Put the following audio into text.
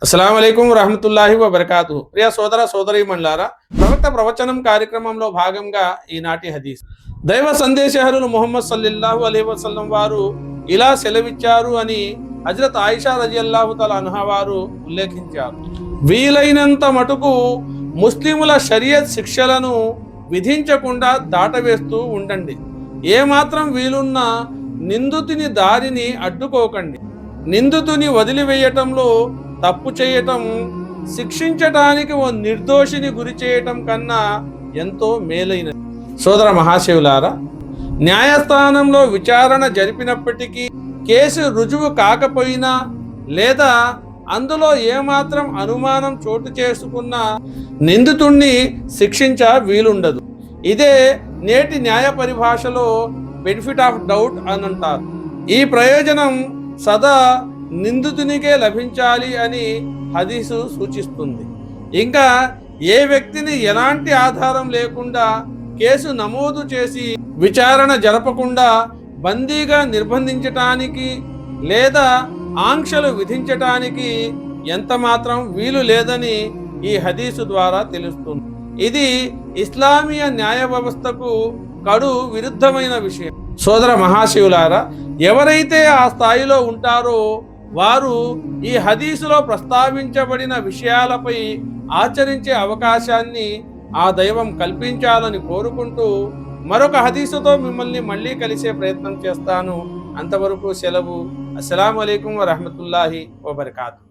అస్సలాము అలైకుం వరహమతుల్లాహి వబర్కాతు. ప్రియ సోదర సోదరీమణులారా, ప్రవక్త ప్రవచనం కార్యక్రమంలో భాగంగా ఈనాటి హదీస్. దైవ సందేశహరులు ముహమ్మద్ సల్లల్లాహు అలైహి వసల్లం వారు ఇలా సెలవిచ్చారు అని హజరత్ ఆయిషా రజియల్లాహు తఆలా అన్హా వారు ఉల్లేఖించారు. వీలైనంత మటుకు ముస్లిముల షరియత్ శిక్షలను విధించకుండా దాటవేస్తూ ఉండండి. ఏమాత్రం వీలున్నా నిందితుని దారిని అడ్డుకోకండి. నిందితుని వదిలివేయటంలో తప్పు చేయటం శిక్షించటానికి ఓ నిర్దోషిని గురి చేయటం కన్నా ఎంతో మేలైనది. సోదర మహాశివులారా, న్యాయస్థానంలో విచారణ జరిపినప్పటికీ కేసు రుజువు కాకపోయినా లేదా అందులో ఏమాత్రం అనుమానం చోటు చేసుకున్నా నిందితుణ్ణి శిక్షించ వీలుండదు. ఇదే నేటి న్యాయ పరిభాషలో బెనిఫిట్ ఆఫ్ డౌట్ అని అంటారు. ఈ ప్రయోజనం సదా నిందితునికే లభించాలి అని హదీసు సూచిస్తుంది. ఇంకా ఏ వ్యక్తిని ఎలాంటి ఆధారం లేకుండా కేసు నమోదు చేసి విచారణ జరపకుండా బందీగా నిర్బంధించటానికి లేదా ఆంక్షలు విధించటానికి ఎంత మాత్రం వీలు లేదని ఈ హదీసు ద్వారా తెలుస్తుంది. ఇది ఇస్లామీయ న్యాయ వ్యవస్థకు కడు విరుద్ధమైన విషయం. సోదర మహాశివులారా, ఎవరైతే ఆ స్థాయిలో ఉంటారో వారు ఈ హదీసులో ప్రస్తావించబడిన విషయాలపై ఆచరించే అవకాశాన్ని ఆ దైవం కల్పించాలని కోరుకుంటూ మరొక హదీసుతో మిమ్మల్ని మళ్ళీ కలిసే ప్రయత్నం చేస్తాను. అంతవరకు సెలవు. అస్సలాము అలైకుం వరహమతుల్లాహి వబర్కాతు.